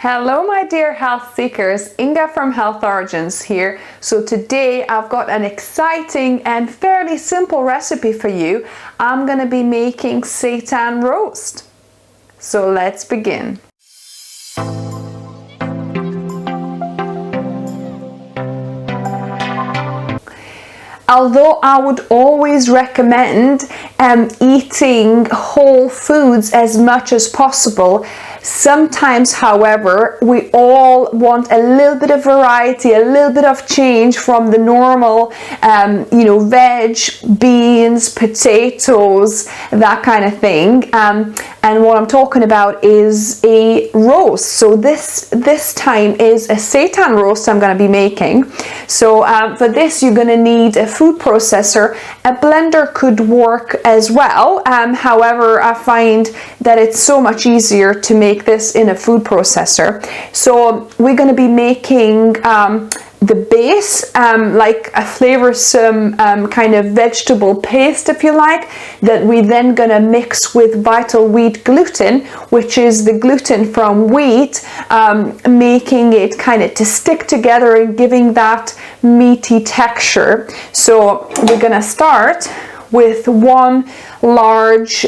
Hello my dear health seekers, Inga from Health Origins here. So today I've got an exciting and fairly simple recipe for you. I'm going to be making Seitan Roast. So let's begin. Although I would always recommend eating whole foods as much as possible, sometimes, however, we all want a little bit of variety, a little bit of change from the normal, veg, beans, potatoes, that kind of thing. And what I'm talking about is a roast. So this time is a Seitan roast I'm going to be making. So for this, you're going to need a food processor. A blender could work as well. However, I find that it's so much easier to make this in a food processor. So we're going to be making the base, like a flavoursome kind of vegetable paste, if you like, that we then gonna mix with vital wheat gluten, which is the gluten from wheat, making it kind of to stick together and giving that meaty texture. So we're gonna start with one large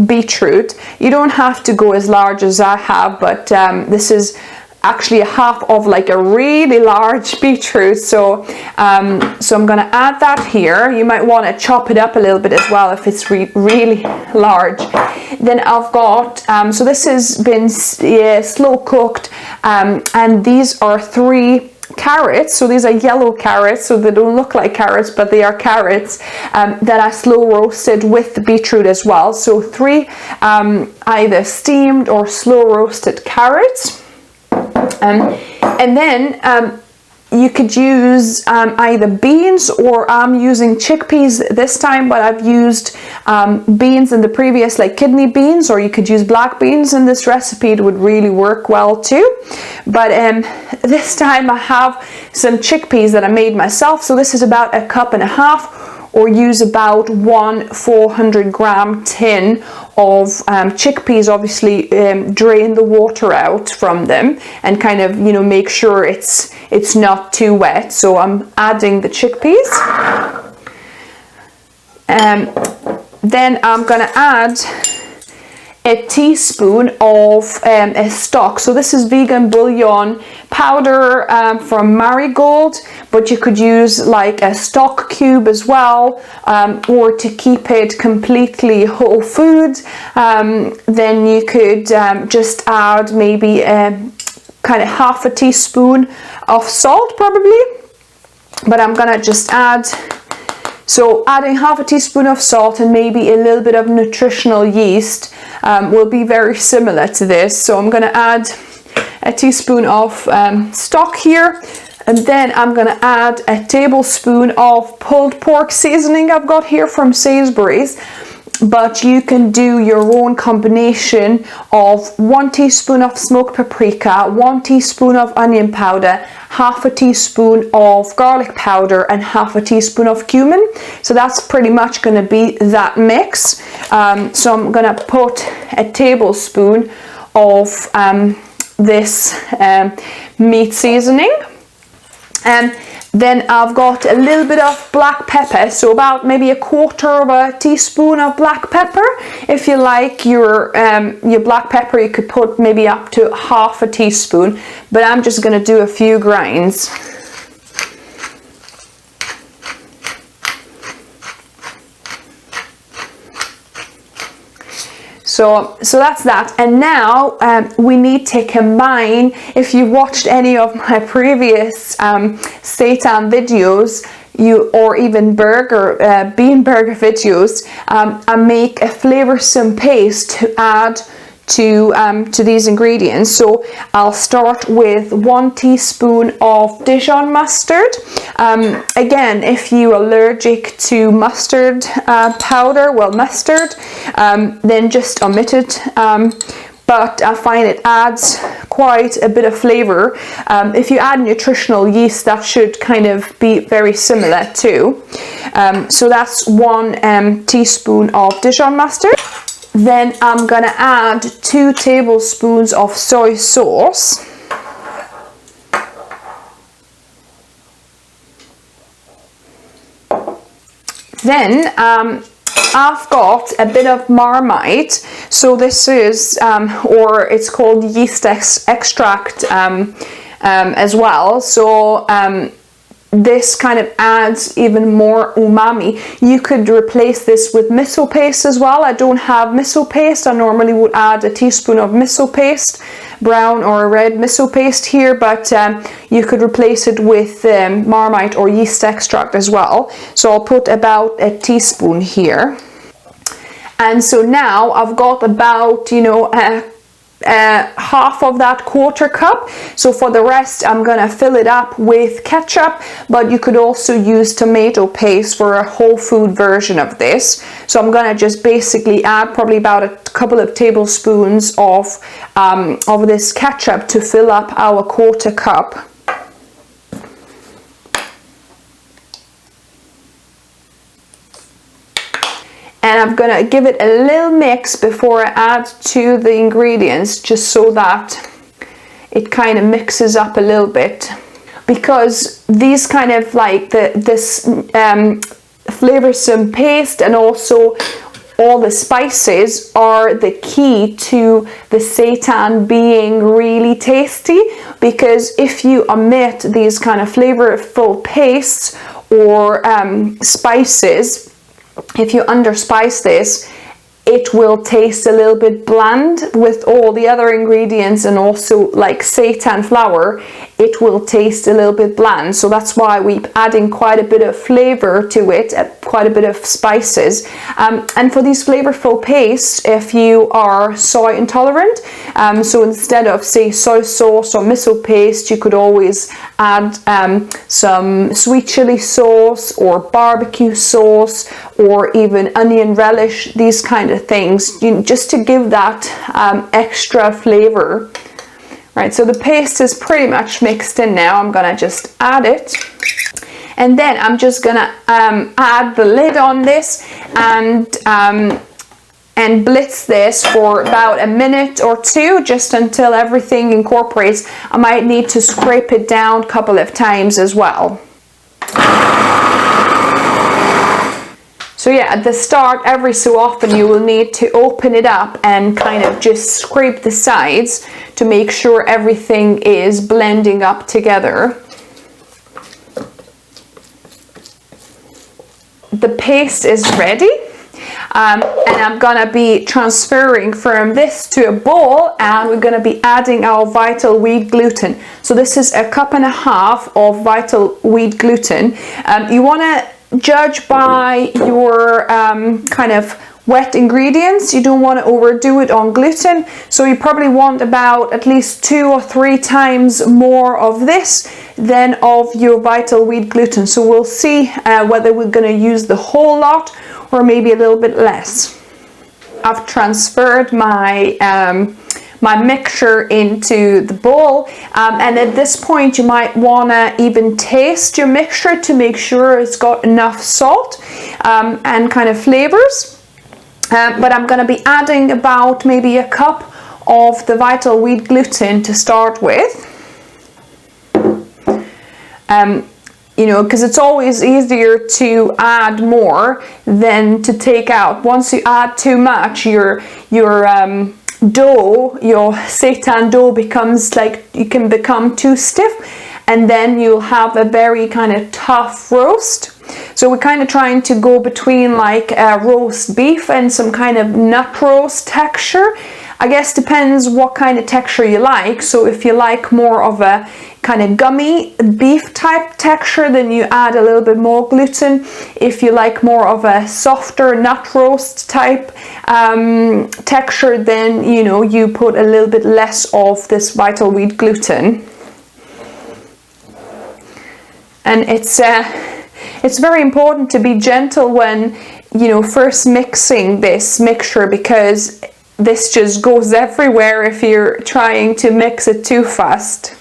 beetroot. You don't have to go as large as I have, but this is actually a half of like a really large beetroot. So I'm gonna add that here. You might want to chop it up a little bit as well if it's really large. Then I've got, so this has been slow cooked, and these are 3 carrots. So these are yellow carrots, so they don't look like carrots, but they are carrots that I slow roasted with the beetroot as well. So 3 either steamed or slow roasted carrots. And then you could use either beans, or I'm using chickpeas this time, but I've used beans in the previous, like kidney beans, or you could use black beans in this recipe. It would really work well too. But this time I have some chickpeas that I made myself. So this is about 1.5 cups, or use about 1 400-gram tin of chickpeas. Obviously drain the water out from them and kind of make sure it's not too wet. So I'm adding the chickpeas, then I'm gonna add a teaspoon of a stock. So this is vegan bouillon powder from Marigold, but you could use like a stock cube as well, or to keep it completely whole food, then you could just add maybe kind of half a teaspoon of salt probably. But I'm gonna just add, so adding half a teaspoon of salt and maybe a little bit of nutritional yeast will be very similar to this. So I'm going to add a teaspoon of stock here, and then I'm going to add a tablespoon of pulled pork seasoning I've got here from Sainsbury's. But you can do your own combination of 1 teaspoon of smoked paprika, 1 teaspoon of onion powder, half a teaspoon of garlic powder, and half a teaspoon of cumin. So that's pretty much going to be that mix. So I'm going to put a tablespoon of this meat seasoning. And then I've got a little bit of black pepper, so about maybe 1/4 teaspoon of black pepper. If you like your black pepper, you could put maybe up to half a teaspoon, but I'm just going to do a few grinds. So that's that. And now we need to combine, if you watched any of my previous Seitan videos, or even bean burger videos, I make a flavoursome paste to add to these ingredients. So I'll start with 1 teaspoon of Dijon mustard. Again, if you're allergic to mustard powder, well, mustard, then just omit it. But I find it adds quite a bit of flavour. If you add nutritional yeast, that should kind of be very similar too. So that's 1 teaspoon of Dijon mustard. Then I'm gonna add 2 tablespoons of soy sauce. Then I've got a bit of marmite. So this is, or it's called yeast extract as well. So this kind of adds even more umami. You could replace this with miso paste as well. I don't have miso paste. I normally would add a teaspoon of miso paste, brown or red miso paste here, but you could replace it with marmite or yeast extract as well. So I'll put about a teaspoon here. And so now I've got about, you know, half of that 1/4 cup. So for the rest I'm gonna fill it up with ketchup, but you could also use tomato paste for a whole food version of this. So I'm gonna just basically add probably about a couple of tablespoons of this ketchup to fill up our 1/4 cup. And I'm gonna give it a little mix before I add to the ingredients, just so that it kind of mixes up a little bit. Because these kind of like this flavoursome paste and also all the spices are the key to the seitan being really tasty. Because if you omit these kind of flavorful pastes or spices, if you underspice this, it will taste a little bit bland with all the other ingredients, and also like seitan flour, it will taste a little bit bland. So that's why we're adding quite a bit of flavor to it, quite a bit of spices. And for these flavorful pastes, if you are soy intolerant, so instead of say soy sauce or miso paste, you could always add some sweet chili sauce or barbecue sauce or even onion relish, these kind of things, just to give that extra flavor. Right, so the paste is pretty much mixed in now. I'm gonna just add it, and then I'm just gonna add the lid on this and blitz this for about a minute or two, just until everything incorporates. I might need to scrape it down a couple of times as well. So yeah, at the start, every so often you will need to open it up and kind of just scrape the sides to make sure everything is blending up together. The paste is ready. And I'm gonna be transferring from this to a bowl, and we're gonna be adding our vital wheat gluten. So this is 1.5 cups of vital wheat gluten. You wanna judge by your kind of wet ingredients. You don't want to overdo it on gluten, so you probably want about at least 2 or 3 times more of this than of your vital wheat gluten. So we'll see whether we're going to use the whole lot or maybe a little bit less. I've transferred my my mixture into the bowl, and at this point you might want to even taste your mixture to make sure it's got enough salt and kind of flavors. But I'm going to be adding about maybe 1 cup of the vital wheat gluten to start with. You know, because it's always easier to add more than to take out. Once you add too much, your dough, your seitan dough becomes like, you can become too stiff, and then you'll have a very kind of tough roast. So we're kind of trying to go between like a roast beef and some kind of nut roast texture. I guess depends what kind of texture you like. So if you like more of a kind of gummy beef type texture, then you add a little bit more gluten. If you like more of a softer nut roast type texture, then you know, you put a little bit less of this vital wheat gluten. And it's very important to be gentle when, you know, first mixing this mixture, because this just goes everywhere if you're trying to mix it too fast.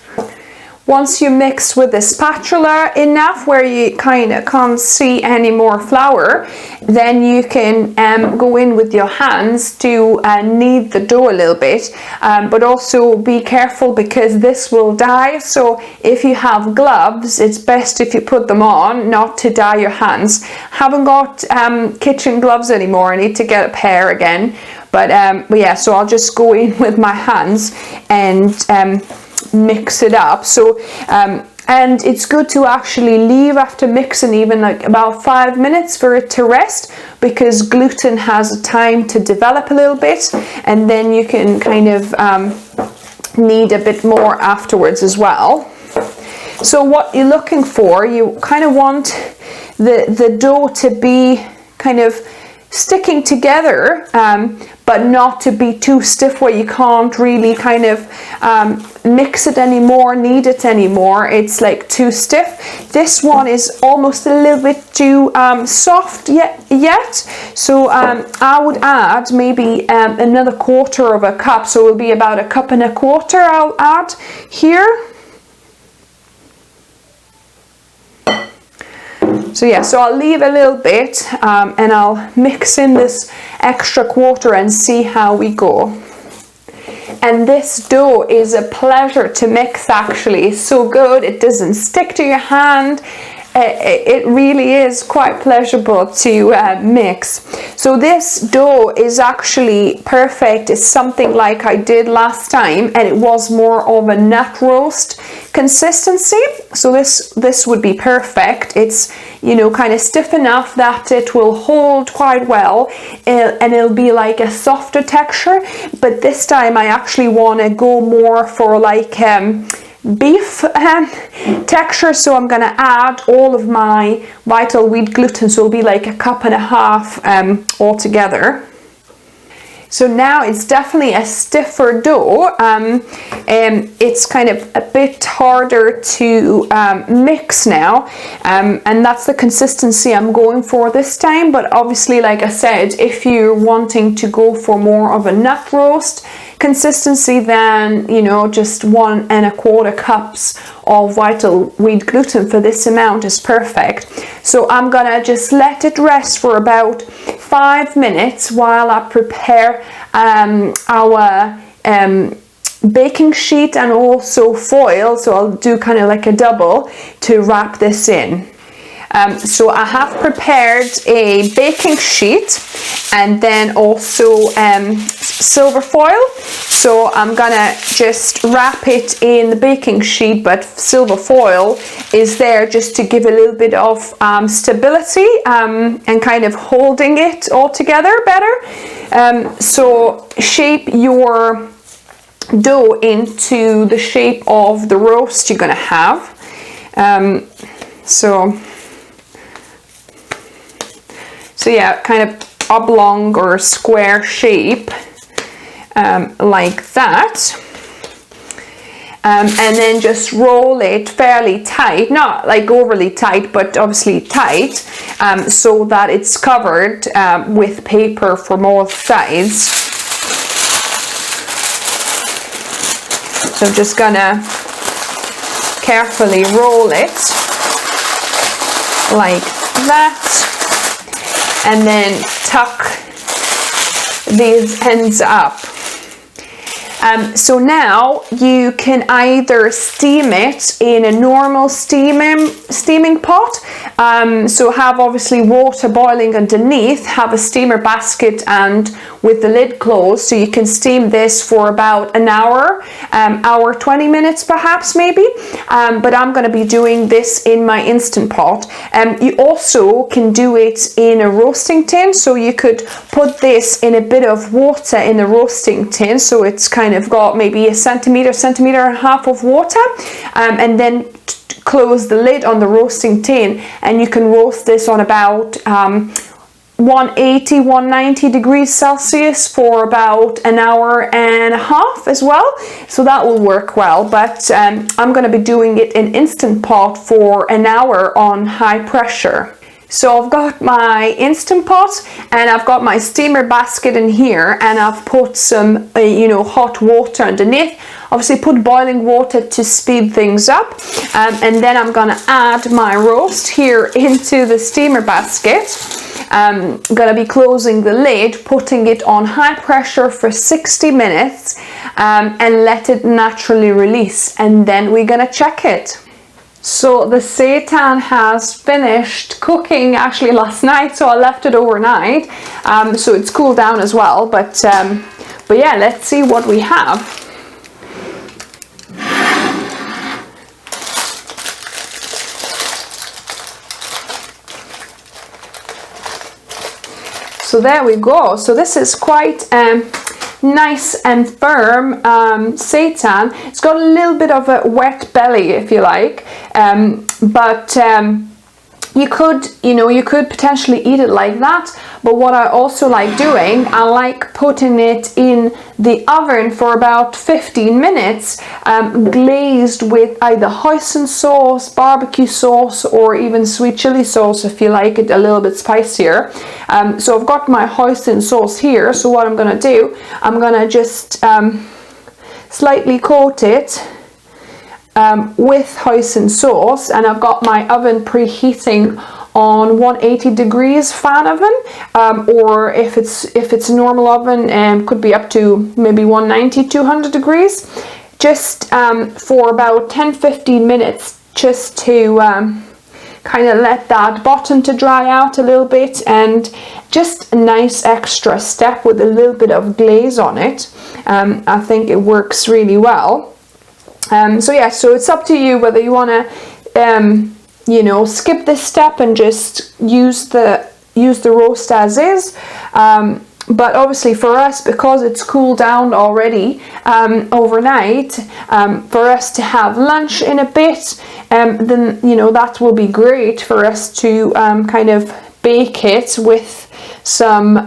Once you mix with the spatula enough where you kind of can't see any more flour, then you can go in with your hands to knead the dough a little bit, but also be careful because this will dye. So if you have gloves, it's best if you put them on, not to dye your hands. Haven't got kitchen gloves anymore. I need to get a pair again, but yeah, so I'll just go in with my hands and mix it up. So and it's good to actually leave after mixing even like about 5 minutes for it to rest, because gluten has time to develop a little bit, and then you can kind of knead a bit more afterwards as well. So what you're looking for, you kind of want the dough to be kind of sticking together, but not to be too stiff where you can't really kind of mix it anymore, knead it anymore. It's like too stiff. This one is almost a little bit too soft yet. So I would add maybe another 1/4 cup. So it will be about 1.25 cups I'll add here. So yeah, so I'll leave a little bit and I'll mix in this extra 1/4 and see how we go. And this dough is a pleasure to mix actually. It's so good, it doesn't stick to your hand. It really is quite pleasurable to mix. So this dough is actually perfect. It's something like I did last time, and it was more of a nut roast consistency. So this would be perfect. It's, you know, kind of stiff enough that it will hold quite well, and it'll be like a softer texture. But this time I actually want to go more for like beef texture, so I'm gonna add all of my vital wheat gluten, so it'll be like 1.5 cups altogether. So now it's definitely a stiffer dough. It's kind of a bit harder to mix now, and that's the consistency I'm going for this time. But obviously, like I said, if you're wanting to go for more of a nut roast consistency, then, you know, just 1.25 cups of vital wheat gluten for this amount is perfect. So I'm gonna just let it rest for about 5 minutes while I prepare our baking sheet and also foil. So I'll do kind of like a double to wrap this in. So I have prepared a baking sheet and then also silver foil. So I'm gonna just wrap it in the baking sheet, but silver foil is there just to give a little bit of stability and kind of holding it all together better. So shape your dough into the shape of the roast you're gonna have. So yeah, kind of oblong or square shape, like that. And then just roll it fairly tight, not like overly tight, but obviously tight, so that it's covered with paper from all sides. So I'm just gonna carefully roll it like that, and then tuck these ends up. So now you can either steam it in a normal steaming pot, so have obviously water boiling underneath, have a steamer basket and with the lid closed, so you can steam this for about an hour, 20 minutes perhaps maybe, but I'm going to be doing this in my Instant Pot. You also can do it in a roasting tin, so you could put this in a bit of water in the roasting tin, so it's kind of got maybe a centimeter and a half of water, and then close the lid on the roasting tin, and you can roast this on about 180-190 degrees Celsius for about an hour and a half as well, so that will work well. But I'm going to be doing it in Instant Pot for an hour on high pressure. So I've got my Instant Pot and I've got my steamer basket in here, and I've put some hot water underneath. Obviously put boiling water to speed things up, and then I'm gonna add my roast here into the steamer basket. I'm gonna be closing the lid, putting it on high pressure for 60 minutes, and let it naturally release, and then we're gonna check it. So the seitan has finished cooking actually last night, so I left it overnight, so it's cooled down as well, but yeah, let's see what we have. So there we go. So this is quite nice and firm seitan. It's got a little bit of a wet belly, if you like, but you could potentially eat it like that. But what I also like doing, I like putting it in the oven for about 15 minutes, glazed with either hoisin sauce, barbecue sauce, or even sweet chili sauce if you like it a little bit spicier. So I've got my hoisin sauce here. So what I'm gonna do, I'm gonna just slightly coat it with hoisin sauce, and I've got my oven preheating on 180 degrees fan oven, or if it's a normal oven, could be up to maybe 190, 200 degrees, just for about 10-15 minutes, just to kind of let that bottom to dry out a little bit, and just a nice extra step with a little bit of glaze on it. I think it works really well. So yeah, so it's up to you whether you want to skip this step and just use the roast as is, but obviously for us, because it's cooled down already overnight, for us to have lunch in a bit, then that will be great for us to kind of bake it with some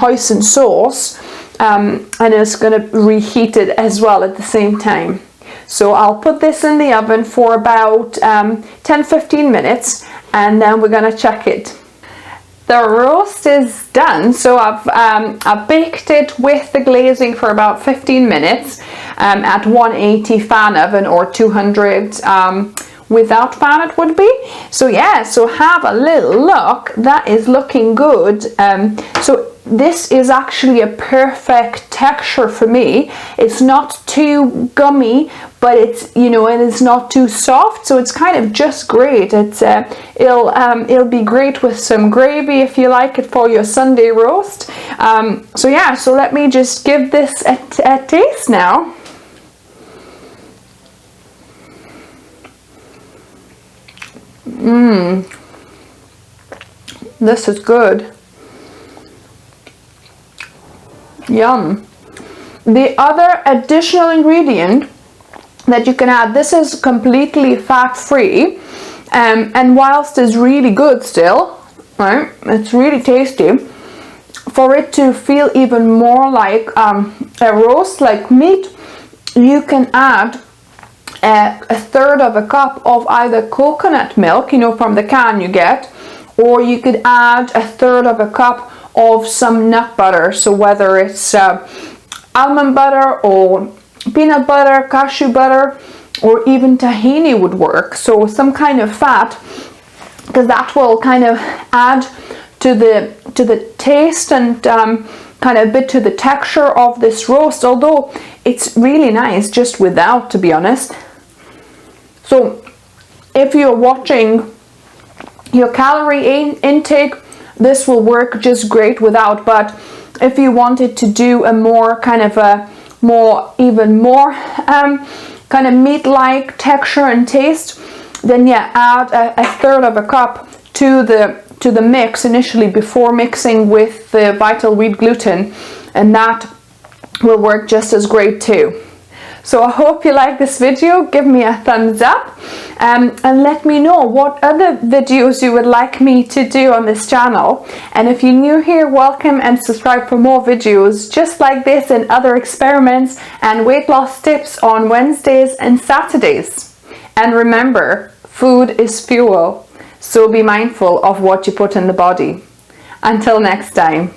hoisin sauce, and it's going to reheat it as well at the same time. So I'll put this in the oven for about 10-15 minutes, and then we're going to check it. The roast is done, so I've baked it with the glazing for about 15 minutes at 180 fan oven, or 200 without fan it would be. So yeah, so have a little look. That is looking good. So this is actually a perfect texture for me. It's not too gummy, but it's and it's not too soft, so it's kind of just great. It's it'll be great with some gravy if you like it for your Sunday roast. So yeah, so let me just give this a taste now. This is good. Yum. The other additional ingredient that you can add, this is completely fat-free, and whilst it's really good still, right, it's really tasty, for it to feel even more like a roast, like meat, you can add a third of a cup of either coconut milk, from the can you get, or you could add a third of a cup of some nut butter. So whether it's almond butter or peanut butter, cashew butter, or even tahini would work. So some kind of fat, because that will kind of add to the taste and kind of a bit to the texture of this roast, although it's really nice just without, to be honest. So if you're watching your calorie intake, this will work just great without. But if you wanted to do a more kind of a even more kind of meat-like texture and taste, then yeah, add a third of a cup to the mix initially before mixing with the vital wheat gluten, and that will work just as great too. So I hope you like this video. Give me a thumbs up, and let me know what other videos you would like me to do on this channel. And if you're new here, welcome, and subscribe for more videos just like this and other experiments and weight loss tips on Wednesdays and Saturdays. And remember, food is fuel. So be mindful of what you put in the body. Until next time.